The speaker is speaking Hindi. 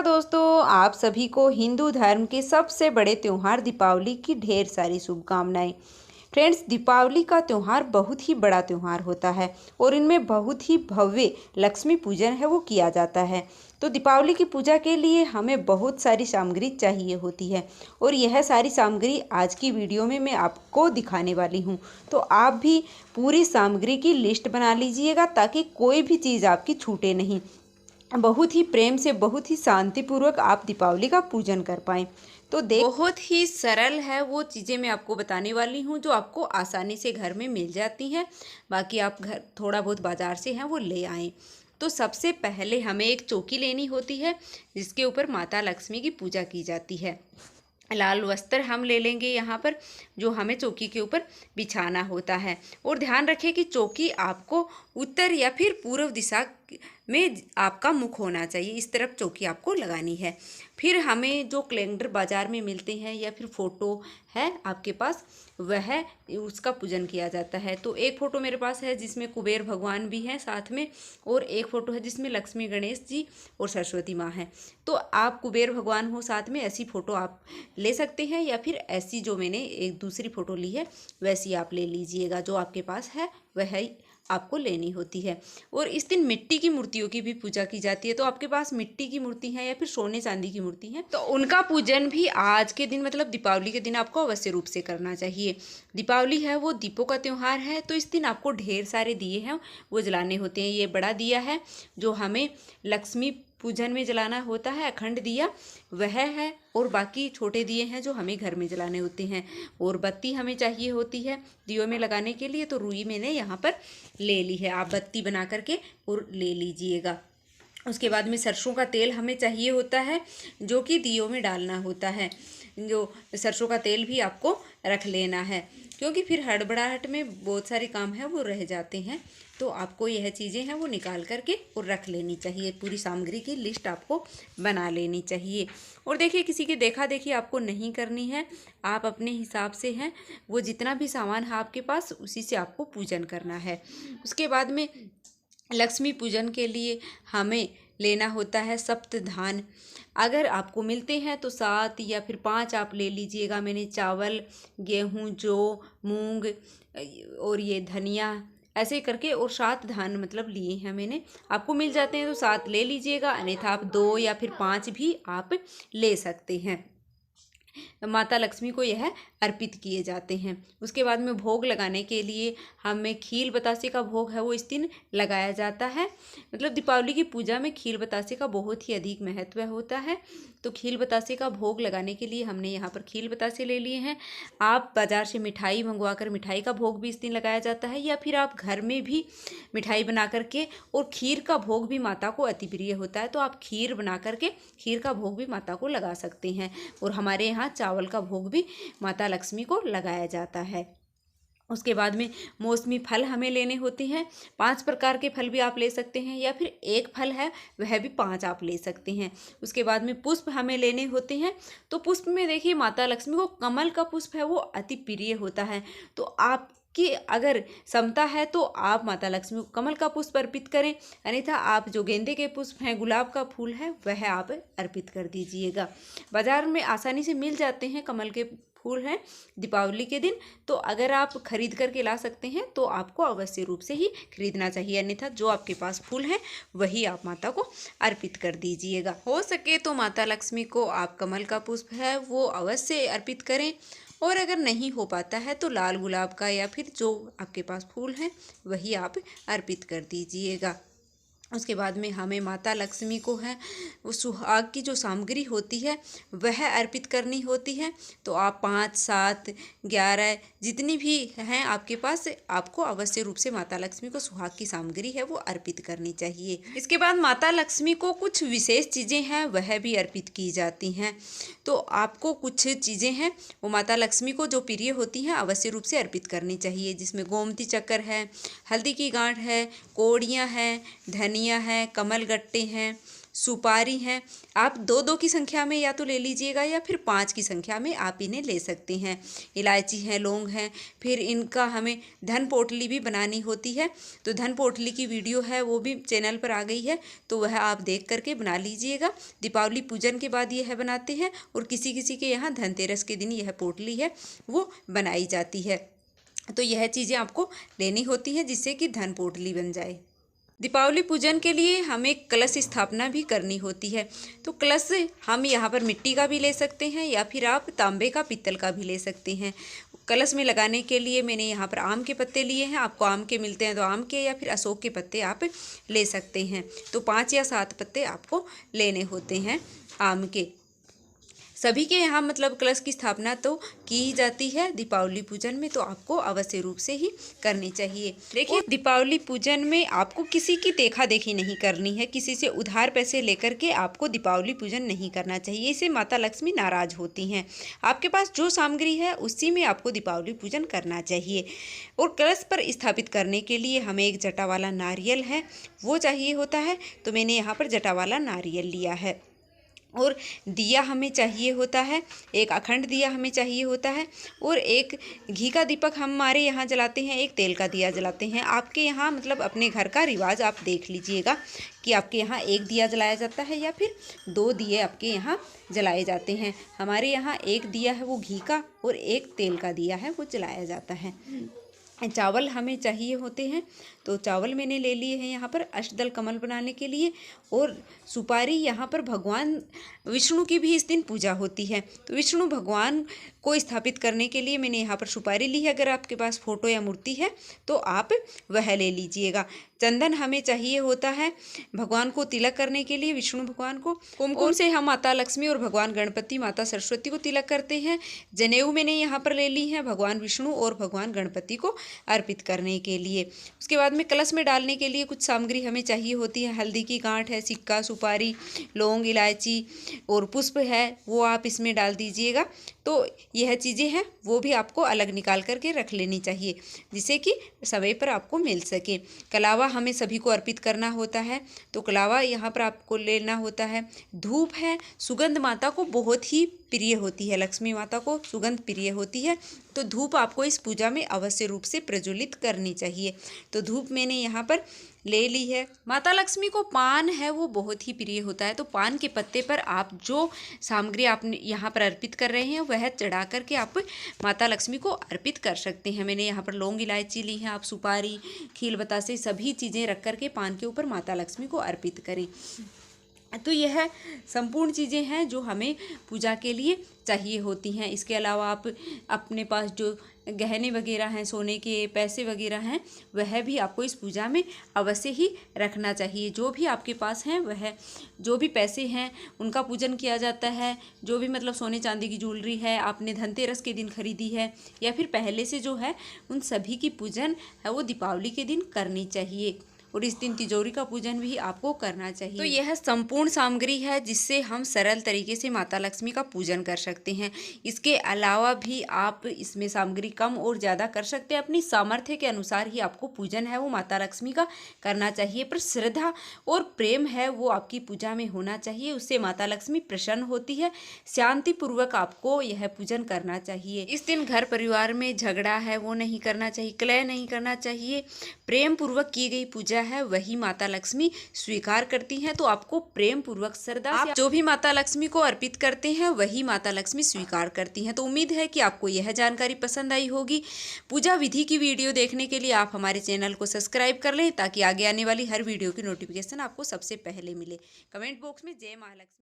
दोस्तों, आप सभी को हिंदू धर्म के सबसे बड़े त्यौहार दीपावली की ढेर सारी शुभकामनाएं। फ्रेंड्स, दीपावली का त्यौहार बहुत ही बड़ा त्यौहार होता है और इनमें बहुत ही भव्य लक्ष्मी पूजन है वो किया जाता है। तो दीपावली की पूजा के लिए हमें बहुत सारी सामग्री चाहिए होती है और यह सारी सामग्री आज की वीडियो में मैं आपको दिखाने वाली हूँ। तो आप भी पूरी सामग्री की लिस्ट बना लीजिएगा ताकि कोई भी चीज़ आपकी छूटे नहीं। बहुत ही प्रेम से, बहुत ही शांतिपूर्वक आप दीपावली का पूजन कर पाएँ। तो बहुत ही सरल है वो चीज़ें मैं आपको बताने वाली हूँ जो आपको आसानी से घर में मिल जाती हैं। बाकी आप घर थोड़ा बहुत बाज़ार से हैं वो ले आएँ। तो सबसे पहले हमें एक चौकी लेनी होती है जिसके ऊपर माता लक्ष्मी की पूजा की जाती है। लाल वस्त्र हम ले लेंगे यहाँ पर, जो हमें चौकी के ऊपर बिछाना होता है। और ध्यान रखें कि चौकी आपको उत्तर या फिर पूर्व दिशा में आपका मुख होना चाहिए, इस तरफ चौकी आपको लगानी है। फिर हमें जो कैलेंडर बाज़ार में मिलते हैं या फिर फ़ोटो है आपके पास, वह उसका पूजन किया जाता है। तो एक फ़ोटो मेरे पास है जिसमें कुबेर भगवान भी हैं साथ में, और एक फ़ोटो है जिसमें लक्ष्मी, गणेश जी और सरस्वती माँ हैं। तो आप कुबेर भगवान हो साथ में, ऐसी फ़ोटो आप ले सकते हैं, या फिर ऐसी जो मैंने एक दूसरी फ़ोटो ली है वैसी आप ले लीजिएगा। जो आपके पास है वह आपको लेनी होती है। और इस दिन मिट्टी की मूर्तियों की भी पूजा की जाती है। तो आपके पास मिट्टी की मूर्ति है या फिर सोने चांदी की मूर्ति है तो उनका पूजन भी आज के दिन, मतलब दीपावली के दिन आपको अवश्य रूप से करना चाहिए। दीपावली है वो दीपों का त्यौहार है, तो इस दिन आपको ढेर सारे दिए हैं वो जलाने होते हैं। ये बड़ा दिया है जो हमें लक्ष्मी पूजन में जलाना होता है, अखंड दिया वह है, और बाकी छोटे दिए हैं जो हमें घर में जलाने होते हैं। और बत्ती हमें चाहिए होती है दियों में लगाने के लिए, तो रुई मैंने यहाँ पर ले ली है, आप बत्ती बना करके और ले लीजिएगा। उसके बाद में सरसों का तेल हमें चाहिए होता है जो कि दियों में डालना होता है। जो सरसों का तेल भी आपको रख लेना है, क्योंकि फिर हड़बड़ाहट में बहुत सारे काम हैं वो रह जाते हैं। तो आपको यह चीज़ें हैं वो निकाल करके और रख लेनी चाहिए। पूरी सामग्री की लिस्ट आपको बना लेनी चाहिए। और देखिए, किसी की देखा देखी आपको नहीं करनी है, आप अपने हिसाब से हैं वो जितना भी सामान है आपके पास उसी से आपको पूजन करना है। उसके बाद में लक्ष्मी पूजन के लिए हमें लेना होता है सप्त धान। अगर आपको मिलते हैं तो 7 या फिर 5 आप ले लीजिएगा। मैंने चावल, गेहूं, जौ, मूंग और ये धनिया ऐसे करके और 7 धान मतलब लिए हैं मैंने। आपको मिल जाते हैं तो 7 ले लीजिएगा, अन्यथा आप 2 या फिर 5 भी आप ले सकते हैं। माता लक्ष्मी को यह अर्पित किए जाते हैं। उसके बाद में भोग लगाने के लिए हमें खील बतासे का भोग है वो इस दिन लगाया जाता है। मतलब दीपावली की पूजा में खील बतासे का बहुत ही अधिक महत्व होता है। तो खील बतासे का भोग लगाने के लिए हमने यहाँ पर खील बतासे ले लिए हैं। आप बाज़ार से मिठाई मंगवा कर मिठाई का भोग भी इस दिन लगाया जाता है, या फिर आप घर में भी मिठाई बना करके, और खीर का भोग भी माता को अति प्रिय होता है तो आप खीर बना करके खीर का भोग भी माता को लगा सकते हैं। और हमारे यहाँ चावल का भोग भी माता लक्ष्मी को लगाया जाता है। उसके बाद में मौसमी फल हमें लेने होते हैं। 5 प्रकार के फल भी आप ले सकते हैं, या फिर एक फल है वह भी 5 आप ले सकते हैं। उसके बाद में पुष्प हमें लेने होते हैं। तो पुष्प में देखिए, माता लक्ष्मी को कमल का पुष्प है वो अति प्रिय होता है। तो आप कि अगर क्षमता है तो आप माता लक्ष्मी को कमल का पुष्प अर्पित करें, अन्यथा आप जो गेंदे के पुष्प हैं, गुलाब का फूल है, वह आप अर्पित कर दीजिएगा। बाज़ार में आसानी से मिल जाते हैं कमल के फूल हैं दीपावली के दिन। तो अगर आप खरीद करके ला सकते हैं तो आपको अवश्य रूप से ही खरीदना चाहिए, अन्यथा जो आपके पास फूल है वही आप माता को अर्पित कर दीजिएगा। हो सके तो माता लक्ष्मी को आप कमल का पुष्प है वो अवश्य अर्पित करें, और अगर नहीं हो पाता है तो लाल गुलाब का या फिर जो आपके पास फूल हैं वही आप अर्पित कर दीजिएगा। उसके बाद में हमें माता लक्ष्मी को है वो सुहाग की जो सामग्री होती है वह अर्पित करनी होती है। तो आप 5, 7, 11 जितनी भी हैं आपके पास, आपको अवश्य रूप से माता लक्ष्मी को सुहाग की सामग्री है वो अर्पित करनी चाहिए। इसके बाद माता लक्ष्मी को कुछ विशेष चीज़ें हैं वह भी अर्पित की जाती हैं। तो आपको कुछ चीज़ें हैं वो माता लक्ष्मी को जो प्रिय होती हैं अवश्य रूप से अर्पित करनी चाहिए, जिसमें गोमती चक्कर है, हल्दी की गांठ है, कोड़ियाँ हैं, धनिया है, कमल गट्टे हैं, सुपारी हैं, आप 2-2 की संख्या में या तो ले लीजिएगा या फिर 5 की संख्या में आप इन्हें ले सकते हैं। इलायची है, लौंग है, फिर इनका हमें धन पोटली भी बनानी होती है। तो धन पोटली की वीडियो है वो भी चैनल पर आ गई है, तो वह आप देख करके बना लीजिएगा। दीपावली पूजन के बाद यह बनाते हैं और किसी किसी के यहाँ धनतेरस के दिन यह पोटली है वो बनाई जाती है। तो यह चीज़ें आपको लेनी होती हैं जिससे कि धन पोटली बन जाए। दीपावली पूजन के लिए हमें कलश स्थापना भी करनी होती है। तो कलश हम यहाँ पर मिट्टी का भी ले सकते हैं या फिर आप तांबे का, पीतल का भी ले सकते हैं। कलश में लगाने के लिए मैंने यहाँ पर आम के पत्ते लिए हैं। आपको आम के मिलते हैं तो आम के या फिर अशोक के पत्ते आप ले सकते हैं। तो 5 या 7 पत्ते आपको लेने होते हैं आम के। सभी के यहाँ मतलब कलश की स्थापना तो की ही जाती है दीपावली पूजन में, तो आपको अवश्य रूप से ही करनी चाहिए। देखिए, दीपावली पूजन में आपको किसी की देखा देखी नहीं करनी है, किसी से उधार पैसे लेकर के आपको दीपावली पूजन नहीं करना चाहिए। इससे माता लक्ष्मी नाराज होती हैं। आपके पास जो सामग्री है उसी में आपको दीपावली पूजन करना चाहिए। और कलश पर स्थापित करने के लिए हमें एक जटा वाला नारियल है वो चाहिए होता है, तो मैंने यहाँ पर जटा वाला नारियल लिया है। और दिया हमें चाहिए होता है, एक अखंड दिया हमें चाहिए होता है, और एक घी का दीपक हमारे यहाँ जलाते हैं, एक तेल का दिया जलाते हैं। आपके यहाँ मतलब अपने घर का रिवाज आप देख लीजिएगा कि आपके यहाँ एक दिया जलाया जाता है या फिर 2 दिए आपके यहाँ जलाए जाते हैं। हमारे यहाँ एक दिया है वो घी का और एक तेल का दिया है वो जलाया जाता है। चावल हमें चाहिए होते हैं, तो चावल मैंने ले लिए हैं यहाँ पर अष्टदल कमल बनाने के लिए। और सुपारी, यहाँ पर भगवान विष्णु की भी इस दिन पूजा होती है, तो विष्णु भगवान को स्थापित करने के लिए मैंने यहाँ पर सुपारी ली है। अगर आपके पास फोटो या मूर्ति है तो आप वह ले लीजिएगा। चंदन हमें चाहिए होता है भगवान को तिलक करने के लिए, विष्णु भगवान को। कुमकुम से हम माता लक्ष्मी और भगवान गणपति, माता सरस्वती को तिलक करते हैं। जनेऊ मैंने यहाँ पर ले ली है भगवान विष्णु और भगवान गणपति को अर्पित करने के लिए। उसके बाद में कलश में डालने के लिए कुछ सामग्री हमें चाहिए होती है। हल्दी की गांठ है, सिक्का, सुपारी, लौंग, इलायची और पुष्प है वो आप इसमें डाल दीजिएगा। तो यह चीज़ें हैं वो भी आपको अलग निकाल करके रख लेनी चाहिए जिससे कि समय पर आपको मिल सके। कलावा हमें सभी को अर्पित करना होता है, तो कलावा यहाँ पर आपको लेना होता है। धूप है, सुगंध माता को बहुत ही प्रिय होती है, लक्ष्मी माता को सुगंध प्रिय होती है, तो धूप आपको इस पूजा में अवश्य रूप से प्रज्वलित करनी चाहिए। तो धूप मैंने यहाँ पर ले ली है। माता लक्ष्मी को पान है वो बहुत ही प्रिय होता है, तो पान के पत्ते पर आप जो सामग्री आप यहाँ पर अर्पित कर रहे हैं वह चढ़ा करके आप माता लक्ष्मी को अर्पित कर सकते हैं। मैंने यहाँ पर लौंग, इलायची ली है, आप सुपारी, खील बतासे सभी चीज़ें रख करके पान के ऊपर माता लक्ष्मी को अर्पित करें। तो यह संपूर्ण चीज़ें हैं जो हमें पूजा के लिए चाहिए होती हैं। इसके अलावा आप अपने पास जो गहने वगैरह हैं, सोने के पैसे वगैरह हैं, वह भी आपको इस पूजा में अवश्य ही रखना चाहिए। जो भी आपके पास हैं वह जो भी पैसे हैं उनका पूजन किया जाता है। जो भी मतलब सोने चांदी की ज्वेलरी है आपने धनतेरस के दिन खरीदी है या फिर पहले से जो है, उन सभी की पूजन है वो दीपावली के दिन करनी चाहिए। और इस दिन तिजोरी का पूजन भी आपको करना चाहिए। तो यह संपूर्ण सामग्री है जिससे हम सरल तरीके से माता लक्ष्मी का पूजन कर सकते हैं। इसके अलावा भी आप इसमें सामग्री कम और ज़्यादा कर सकते हैं, अपनी सामर्थ्य के अनुसार ही आपको पूजन है वो माता लक्ष्मी का करना चाहिए। पर श्रद्धा और प्रेम है वो आपकी पूजा में होना चाहिए, उससे माता लक्ष्मी प्रसन्न होती है। शांतिपूर्वक आपको यह पूजन करना चाहिए। इस दिन घर परिवार में झगड़ा है वो नहीं करना चाहिए, कलह नहीं करना चाहिए। प्रेम पूर्वक की गई पूजा है वही माता लक्ष्मी स्वीकार करती हैं। तो आपको प्रेम पूर्वक श्रद्धा से जो भी माता लक्ष्मी को अर्पित करते हैं वही माता लक्ष्मी स्वीकार करती हैं। तो उम्मीद है कि आपको यह जानकारी पसंद आई होगी। पूजा विधि की वीडियो देखने के लिए आप हमारे चैनल को सब्सक्राइब कर लें ताकि आगे आने वाली हर वीडियो की नोटिफिकेशन आपको सबसे पहले मिले। कमेंट बॉक्स में जय महालक्ष्मी।